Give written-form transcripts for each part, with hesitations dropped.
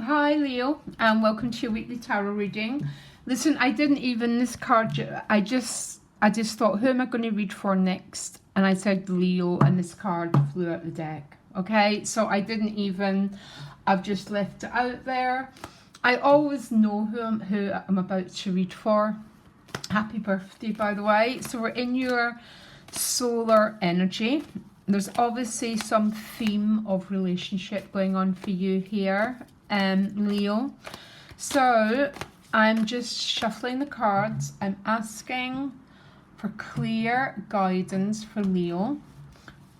Hi Leo, and welcome to your weekly tarot reading. Listen, I didn't even this card. I just thought, who am I going to read for next? And I said Leo, and this card flew out the deck. Okay, so I didn't even. I've just left it out there. I always know who I'm about to read for. Happy birthday, by the way. So we're in your solar energy. There's obviously some theme of relationship going on for you here, Leo. So I'm just shuffling the cards. I'm asking for clear guidance for Leo.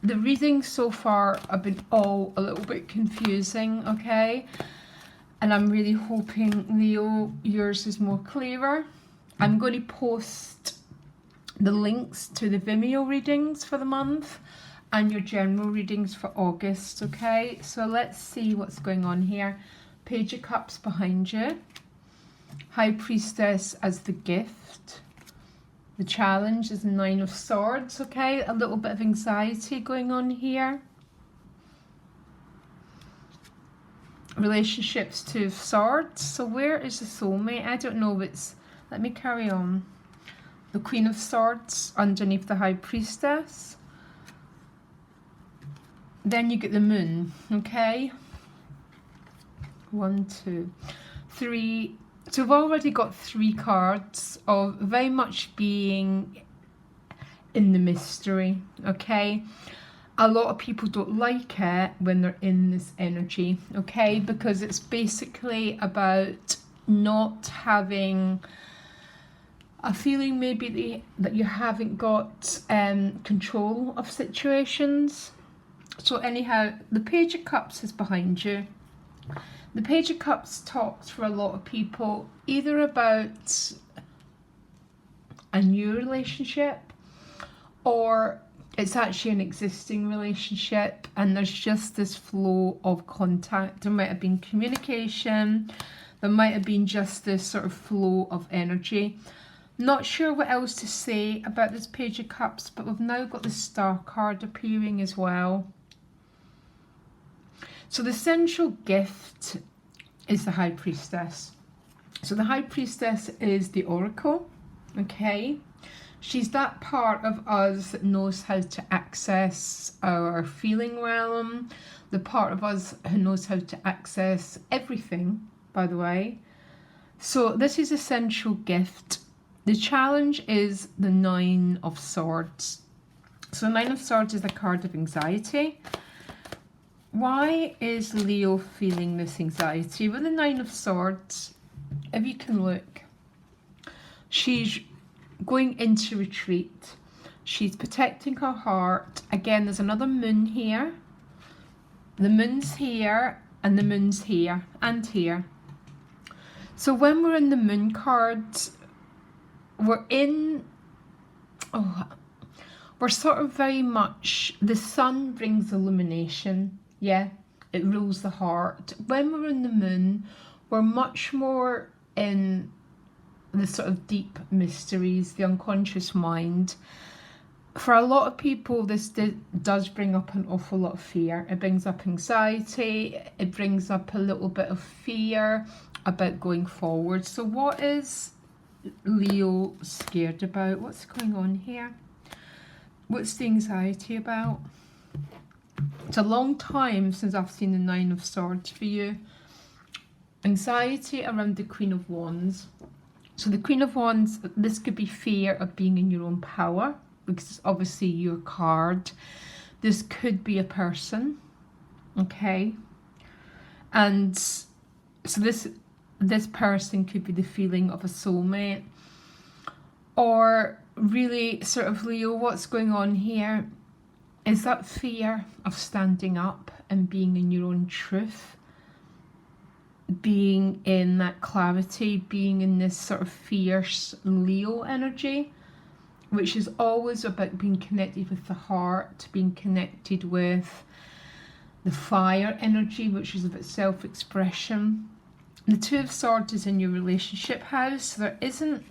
The readings so far have been all a little bit confusing, okay? And I'm really hoping, Leo, yours is more clearer. I'm going to post the links to the Vimeo readings for the month and your general readings for August, okay? So let's see what's going on here. Page of Cups behind you. High Priestess as the gift. The challenge is the Nine of Swords, okay? A little bit of anxiety going on here. Relationships, Two of Swords. So where is the soulmate? I don't know if it's... Let me carry on. The Queen of Swords underneath the High Priestess. Then you get the Moon, okay? 1, 2, 3. So we've already got 3 cards of very much being in the mystery, okay? A lot of people don't like it when they're in this energy, okay? Because it's basically about not having a feeling maybe that you haven't got control of situations. So anyhow, the Page of Cups is behind you. The Page of Cups talks for a lot of people either about a new relationship or it's actually an existing relationship and there's just this flow of contact. There might have been communication, there might have been just this sort of flow of energy. Not sure what else to say about this Page of Cups, but we've now got the Star card appearing as well. So the central gift is the High Priestess. So the High Priestess is the Oracle, okay? She's that part of us that knows how to access our feeling realm, the part of us who knows how to access everything, by the way. So this is a central gift. The challenge is the Nine of Swords. So Nine of Swords is a card of anxiety. Why is Leo feeling this anxiety? With the Nine of Swords, if you can look, she's going into retreat. She's protecting her heart. Again, there's another moon here. The moon's here and the moon's here and here. So when we're in the moon cards, we're sort of very much, the sun brings illumination. Yeah, it rules the heart. When we're in the moon, we're much more in the sort of deep mysteries, the unconscious mind. For a lot of people, this does bring up an awful lot of fear. It brings up anxiety. It brings up a little bit of fear about going forward. So what is Leo scared about? What's going on here? What's the anxiety about? It's a long time since I've seen the Nine of Swords for you. Anxiety around the Queen of Wands. So the Queen of Wands, this could be fear of being in your own power, because it's obviously your card. This could be a person, okay? And so this person could be the feeling of a soulmate. Or really, sort of, Leo, what's going on here is that fear of standing up and being in your own truth, being in that clarity, being in this sort of fierce Leo energy, which is always about being connected with the heart, being connected with the fire energy, which is about self-expression. The Two of Swords is in your relationship house. There isn't...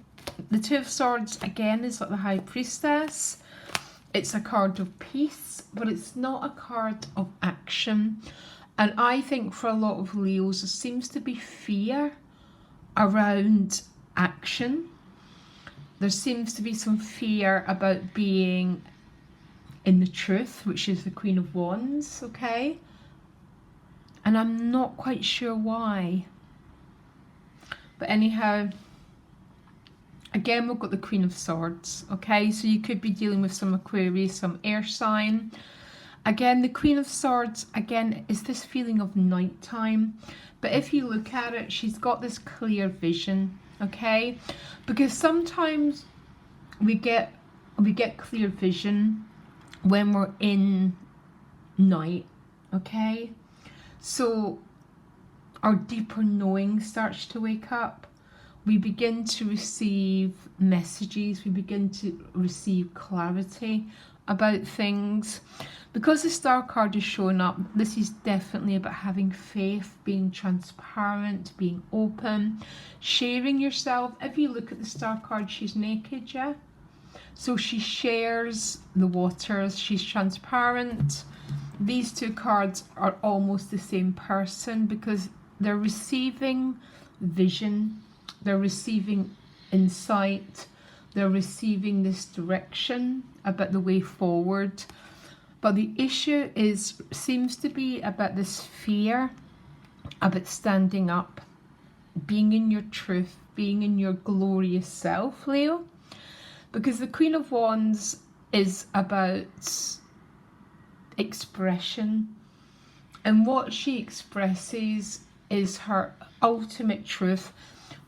The Two of Swords, again, is like the High Priestess. It's a card of peace, but it's not a card of action. And I think for a lot of Leos, there seems to be fear around action. There seems to be some fear about being in the truth, which is the Queen of Wands, okay? And I'm not quite sure why. But anyhow, again, we've got the Queen of Swords, okay? So you could be dealing with some Aquarius, some air sign. Again, the Queen of Swords, again, is this feeling of nighttime. But if you look at it, she's got this clear vision, okay? Because sometimes we get clear vision when we're in night, okay? So our deeper knowing starts to wake up. We begin to receive messages. We begin to receive clarity about things. Because the Star card is showing up, this is definitely about having faith, being transparent, being open, sharing yourself. If you look at the Star card, she's naked, yeah? So she shares the waters, she's transparent. These two cards are almost the same person because they're receiving vision, they're receiving insight, they're receiving this direction about the way forward. But the issue seems to be about this fear, about standing up, being in your truth, being in your glorious self, Leo. Because the Queen of Wands is about expression. And what she expresses is her ultimate truth.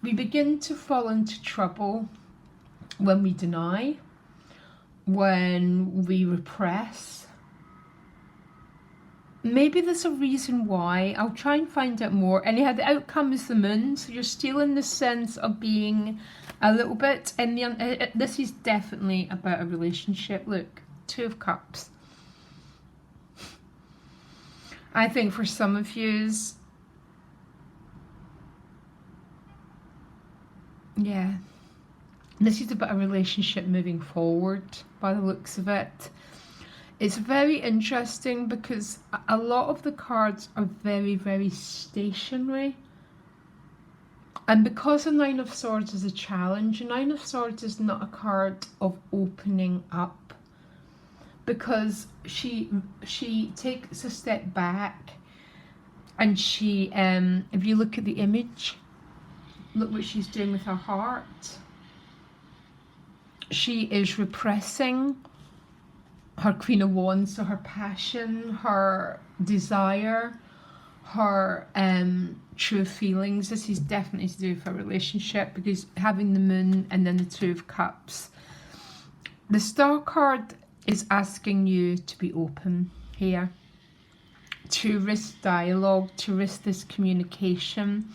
We begin to fall into trouble when we deny, when we repress. Maybe there's a reason why. I'll try and find out more. Anyhow, the outcome is the Moon. So you're still in the sense of being a little bit in the... This is definitely about a relationship. Look, Two of Cups. I think for some of yous... Yeah. This is about a relationship moving forward, by the looks of it. It's very interesting because a lot of the cards are very, very stationary. And because the Nine of Swords is a challenge, the Nine of Swords is not a card of opening up. Because she takes a step back and she, if you look at the image, look what she's doing with her heart. She is repressing her Queen of Wands, so her passion, her desire, her true feelings. This is definitely to do with a relationship because having the Moon and then the Two of Cups. The Star card is asking you to be open here, to risk dialogue, to risk this communication,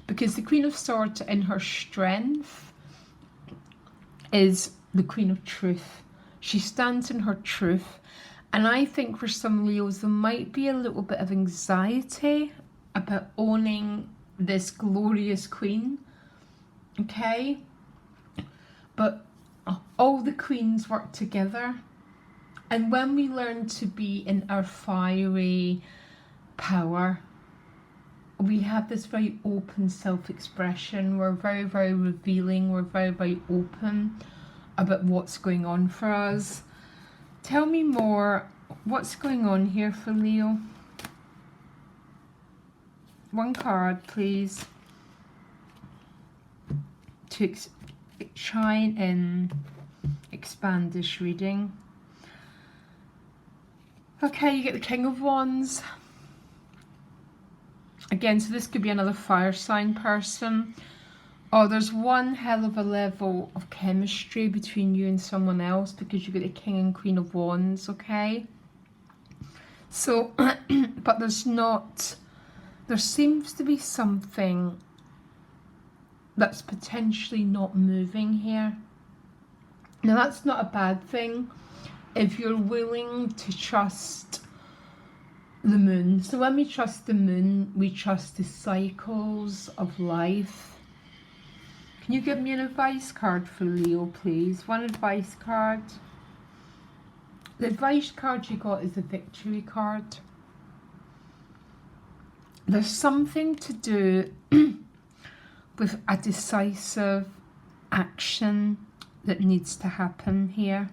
because the Queen of Swords in her strength is the Queen of Truth. She stands in her truth. And I think for some Leos, there might be a little bit of anxiety about owning this glorious queen. Okay? But all the queens work together. And when we learn to be in our fiery power, we have this very open self-expression. We're very, very revealing. We're very, very open about what's going on for us. Tell me more. What's going on here for Leo? One card, please. To try and expand this reading. Okay, you get the King of Wands. Again, so this could be another fire sign person. Oh, there's one hell of a level of chemistry between you and someone else because you get the King and Queen of Wands, okay? So, but there seems to be something that's potentially not moving here. Now, that's not a bad thing if you're willing to trust the Moon. So when we trust the Moon, we trust the cycles of life. Can you give me an advice card for Leo, please? One advice card. The advice card you got is the Victory card. There's something to do with a decisive action that needs to happen here.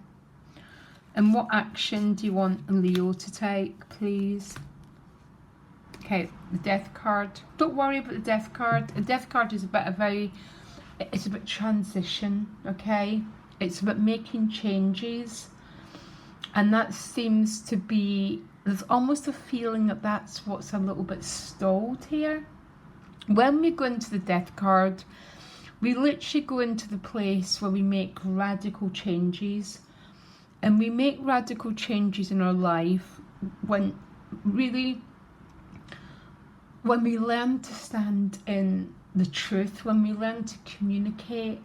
And what action do you want Leo to take, please? Okay, the Death card. Don't worry about the Death card. The Death card is about it's about transition, okay? It's about making changes. And that seems to be, there's almost a feeling that that's what's a little bit stalled here. When we go into the Death card, we literally go into the place where we make radical changes. And we make radical changes in our life when we learn to stand in the truth, when we learn to communicate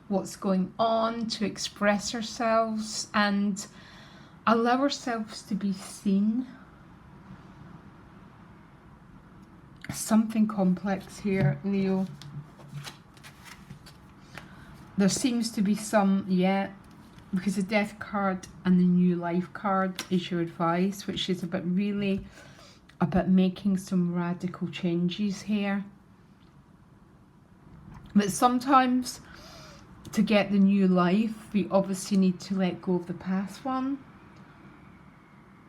what's going on, to express ourselves and allow ourselves to be seen. Something complex here, Leo. There seems to be some, because the Death card and the New Life card is your advice, which is about making some radical changes here. But sometimes to get the new life, we obviously need to let go of the past one.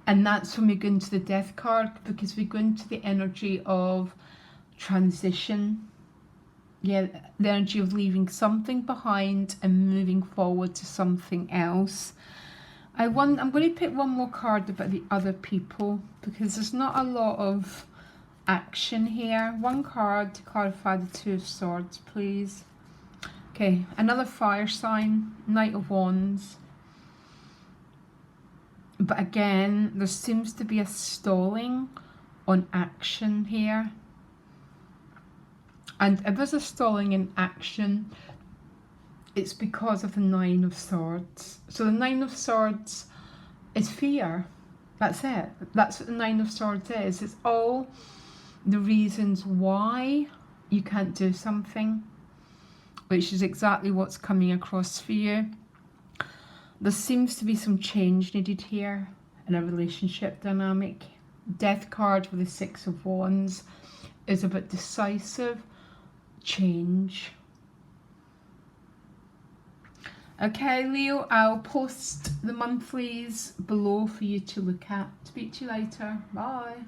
And that's when we go into the Death card, because we go into the energy of transition. Yeah, the energy of leaving something behind and moving forward to something else. I'm going to pick one more card about the other people, because there's not a lot of action here. One card to clarify the Two of Swords, please. Okay, another fire sign, Knight of Wands. But again, there seems to be a stalling on action here. And if there's a stalling in action, it's because of the Nine of Swords. So the Nine of Swords is fear. That's it. That's what the Nine of Swords is. It's all the reasons why you can't do something, which is exactly what's coming across for you. There seems to be some change needed here in a relationship dynamic. Death card with the Six of Wands is about decisive change. Okay, Leo, I'll post the monthlies below for you to look at. Speak to you later. Bye.